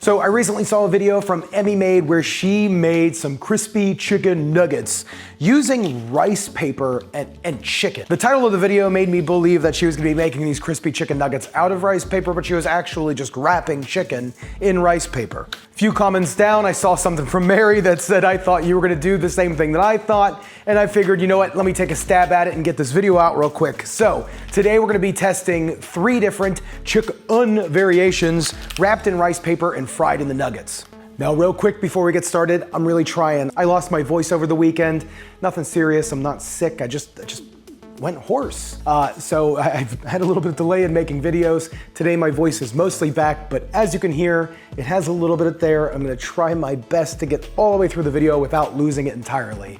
So I recently saw a video from Emmy Made where she made some crispy chicken nuggets using rice paper and chicken. The title of the video made me believe that she was gonna be making these crispy chicken nuggets out of rice paper, but she was actually just wrapping chicken in rice paper. A few comments down, I saw something from Mary that said, I thought you were gonna do the same thing that I thought, and I figured, you know what, let me take a stab at it and get this video out real quick. So today we're gonna be testing 3 different chicken variations wrapped in rice paper and fried in the nuggets. Now, real quick before we get started, I'm really trying. I lost my voice over the weekend. Nothing serious, I'm not sick, I just went hoarse. So I've had a little bit of delay in making videos. Today my voice is mostly back, but as you can hear, it has a little bit of there. I'm gonna try my best to get all the way through the video without losing it entirely.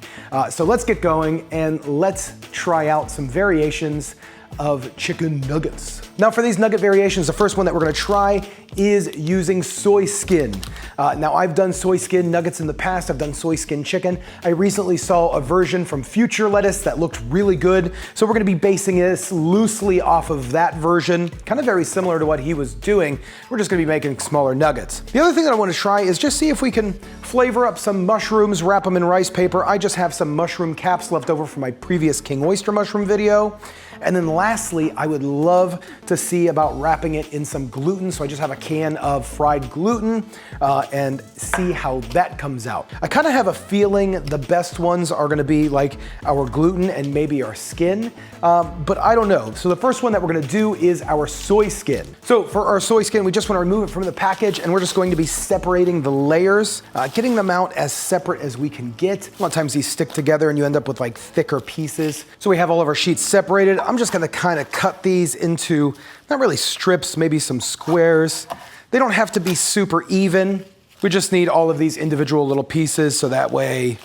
So let's get going and let's try out some variations of chicken nuggets. Now for these nugget variations, the first one that we're gonna try is using soy skin. Now I've done soy skin nuggets in the past, I've done soy skin chicken. I recently saw a version from Future Lettuce that looked really good. So we're gonna be basing this loosely off of that version, kind of very similar to what he was doing. We're just gonna be making smaller nuggets. The other thing that I wanna try is just see if we can flavor up some mushrooms, wrap them in rice paper. I just have some mushroom caps left over from my previous king oyster mushroom video. And then lastly, I would love to see about wrapping it in some gluten. So I just have a can of fried gluten and see how that comes out. I kind of have a feeling the best ones are gonna be like our gluten and maybe our skin, but I don't know. So the first one that we're gonna do is our soy skin. So for our soy skin, we just wanna remove it from the package and we're just going to be separating the layers, getting them out as separate as we can get. A lot of times these stick together and you end up with like thicker pieces. So we have all of our sheets separated. I'm just gonna kind of cut these into, not really strips, maybe some squares. They don't have to be super even. We just need all of these individual little pieces so that way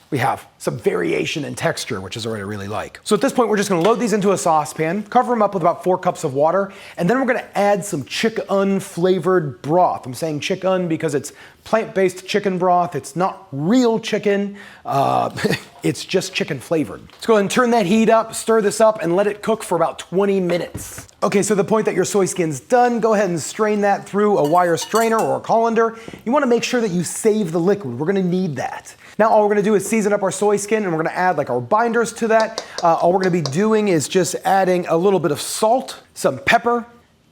we have some variation in texture, which is what I really like. So at this point, we're just gonna load these into a saucepan, cover them up with about 4 cups of water, and then we're gonna add some chicken flavored broth. I'm saying chicken because it's plant-based chicken broth. It's not real chicken. It's just chicken flavored. Let's go ahead and turn that heat up, stir this up, and let it cook for about 20 minutes. Okay, so the point that your soy skin's done, go ahead and strain that through a wire strainer or a colander. You wanna make sure that you save the liquid. We're gonna need that. Now all we're gonna do is season up our soy skin and we're gonna add like our binders to that. All we're gonna be doing is just adding a little bit of salt, some pepper,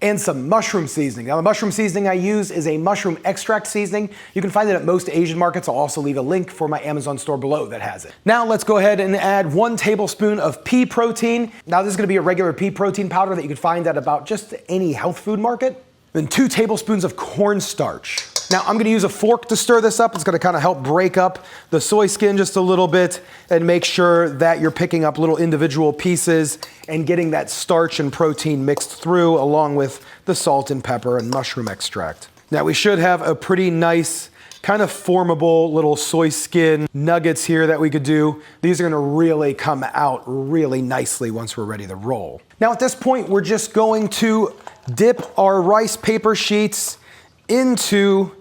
and some mushroom seasoning. Now the mushroom seasoning I use is a mushroom extract seasoning. You can find it at most Asian markets. I'll also leave a link for my Amazon store below that has it. Now let's go ahead and add 1 tablespoon of pea protein. Now this is gonna be a regular pea protein powder that you can find at about just any health food market. Then 2 tablespoons of cornstarch. Now I'm gonna use a fork to stir this up. It's gonna kind of help break up the soy skin just a little bit and make sure that you're picking up little individual pieces and getting that starch and protein mixed through along with the salt and pepper and mushroom extract. Now we should have a pretty nice, kind of formable little soy skin nuggets here that we could do. These are gonna really come out really nicely once we're ready to roll. Now at this point, we're just going to dip our rice paper sheets into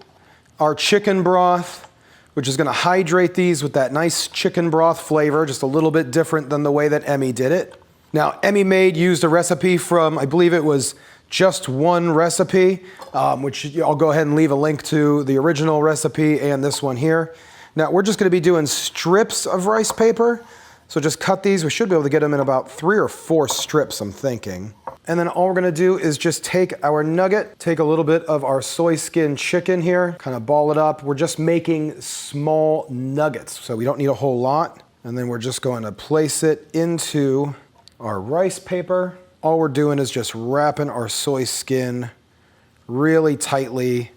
our chicken broth, which is gonna hydrate these with that nice chicken broth flavor, just a little bit different than the way that Emmy did it. Now, Emmy Made used a recipe from, I believe it was Just One Recipe, which I'll go ahead and leave a link to the original recipe and this one here. Now, we're just gonna be doing strips of rice paper. So just cut these. We should be able to get them in about 3 or 4 strips, I'm thinking. And then all we're gonna do is just take our nugget, take a little bit of our soy skin chicken here, kind of ball it up. We're just making small nuggets, so we don't need a whole lot. And then we're just going to place it into our rice paper. All we're doing is just wrapping our soy skin really tightly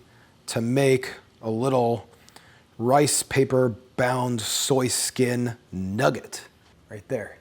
to make a little rice paper bound soy skin nugget right there.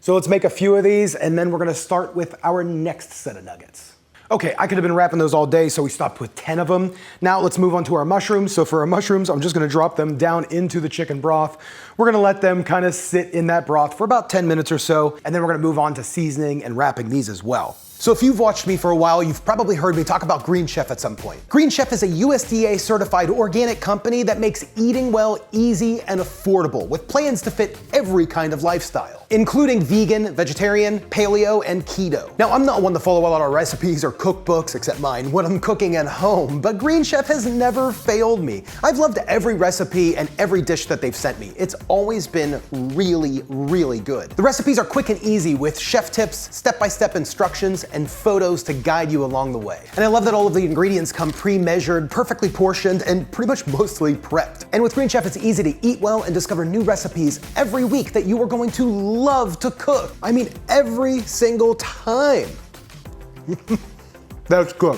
So let's make a few of these and then we're gonna start with our next set of nuggets. Okay, I could have been wrapping those all day, so we stopped with 10 of them. Now let's move on to our mushrooms. So for our mushrooms, I'm just gonna drop them down into the chicken broth. We're gonna let them kind of sit in that broth for about 10 minutes or so, and then we're gonna move on to seasoning and wrapping these as well. So if you've watched me for a while, you've probably heard me talk about Green Chef at some point. Green Chef is a USDA certified organic company that makes eating well easy and affordable with plans to fit every kind of lifestyle. including vegan, vegetarian, paleo, and keto. Now, I'm not one to follow a lot of recipes or cookbooks, except mine, when I'm cooking at home, but Green Chef has never failed me. I've loved every recipe and every dish that they've sent me. It's always been really, really good. The recipes are quick and easy with chef tips, step-by-step instructions, and photos to guide you along the way. And I love that all of the ingredients come pre-measured, perfectly portioned, and pretty much mostly prepped. And with Green Chef, it's easy to eat well and discover new recipes every week that you are going to love to cook. I mean, every single time. That's good.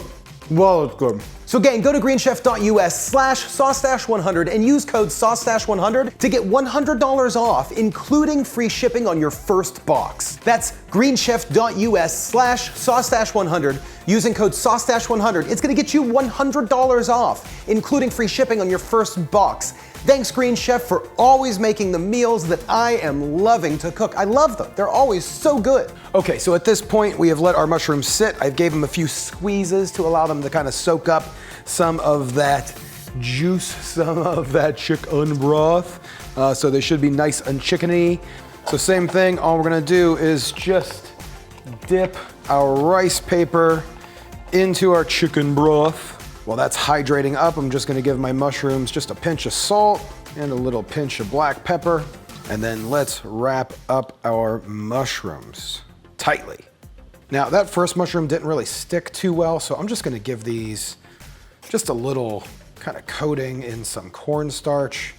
Well, it's good. So gang, go to greenchef.us/SauceStache100 and use code SauceStache100 to get $100 off, including free shipping on your first box. That's greenchef.us/SauceStache100 using code SauceStache100. It's gonna get you $100 off, including free shipping on your first box. Thanks, Green Chef, for always making the meals that I am loving to cook. I love them. They're always so good. Okay, so at this point, we have let our mushrooms sit. I gave them a few squeezes to allow them to kind of soak up some of that juice, some of that chicken broth. So they should be nice and chickeny. So same thing, all we're gonna do is just dip our rice paper into our chicken broth. While that's hydrating up, I'm just gonna give my mushrooms just a pinch of salt and a little pinch of black pepper. And then let's wrap up our mushrooms tightly. Now that first mushroom didn't really stick too well, so I'm just gonna give these just a little kind of coating in some cornstarch.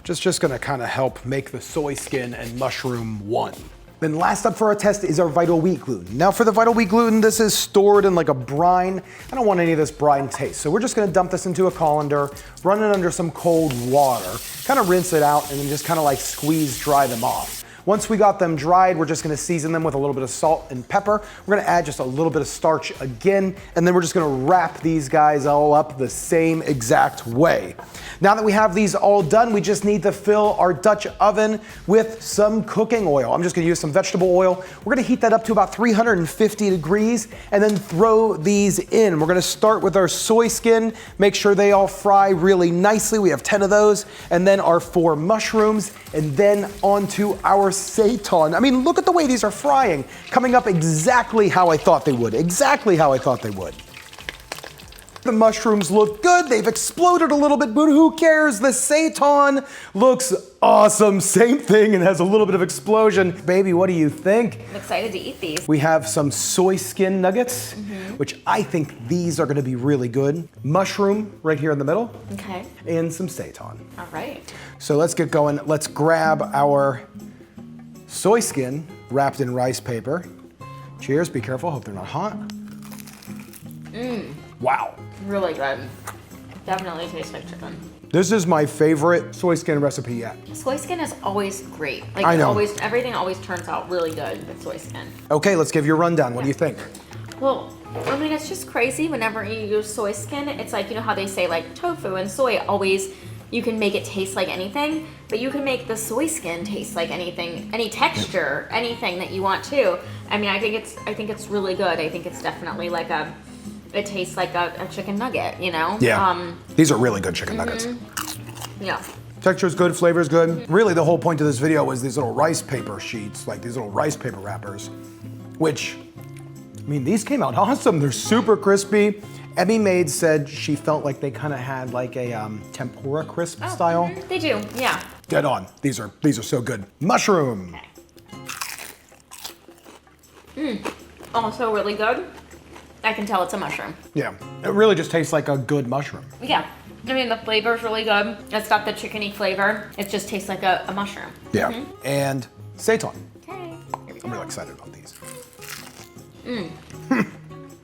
Just gonna kind of help make the soy skin and mushroom one. Then last up for our test is our Vital Wheat gluten. Now for the Vital Wheat gluten, this is stored in like a brine. I don't want any of this brine taste. So we're just gonna dump this into a colander, run it under some cold water, kind of rinse it out, and then just kind of like squeeze dry them off. Once we got them dried, we're just gonna season them with a little bit of salt and pepper. We're gonna add just a little bit of starch again, and then we're just gonna wrap these guys all up the same exact way. Now that we have these all done, we just need to fill our Dutch oven with some cooking oil. I'm just gonna use some vegetable oil. We're gonna heat that up to about 350 degrees and then throw these in. We're gonna start with our soy skin, make sure they all fry really nicely. We have 10 of those, and then our 4 mushrooms, and then onto our Seitan. I mean, look at the way these are frying, coming up exactly how I thought they would, exactly how I thought they would. The mushrooms look good, they've exploded a little bit, but who cares? The Seitan looks awesome. Same thing and has a little bit of explosion. Baby, what do you think? I'm excited to eat these. We have some soy skin nuggets, which I think these are gonna be really good. Mushroom right here in the middle. Okay. And some Seitan. All right. So let's get going. Let's grab our soy skin wrapped in rice paper. Cheers, be careful, hope they're not hot. Wow. Really good. Definitely tastes like chicken. This is my favorite soy skin recipe yet. Soy skin is always great. Like I know. Everything always turns out really good with soy skin. Okay, let's give you a rundown. What do you think? Well, I mean, it's just crazy whenever you use soy skin. It's like, you know how they say like tofu and soy always, you can make it taste like anything, but you can make the soy skin taste like anything, any texture, anything that you want to. I mean, I think it's really good. I think it's definitely like it tastes like a chicken nugget, you know? Yeah. These are really good chicken nuggets. Yeah. Texture's good, flavor's good. Really, the whole point of this video was these little rice paper sheets, like these little rice paper wrappers, which, I mean, these came out awesome. They're super crispy. Emmy Maid said she felt like they kind of had like a tempura crisp style. They do, yeah. Dead on. These are so good. Mushroom. Okay. Also really good. I can tell it's a mushroom. Yeah, it really just tastes like a good mushroom. Yeah, I mean the flavor's really good. It's got the chickeny flavor. It just tastes like a mushroom. Yeah, and Seitan. Okay, here we go. I'm really excited about these.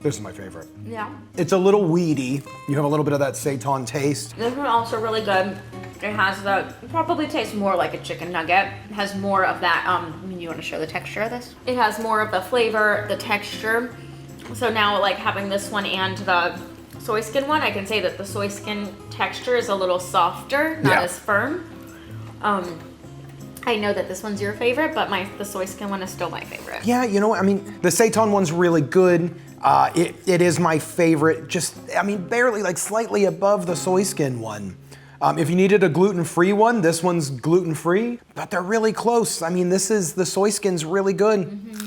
This is my favorite. Yeah. It's a little weedy. You have a little bit of that Seitan taste. This one also really good. It has it probably tastes more like a chicken nugget. It has more of that, you want to show the texture of this? It has more of the flavor, the texture. So now like having this one and the soy skin one, I can say that the soy skin texture is a little softer, not as firm. I know that this one's your favorite, but the soy skin one is still my favorite. Yeah, you know what, I mean, the Seitan one's really good. It is my favorite, just, I mean, barely, like slightly above the soy skin one. If you needed a gluten-free one, this one's gluten-free, but they're really close. I mean, the Soy Skin's really good.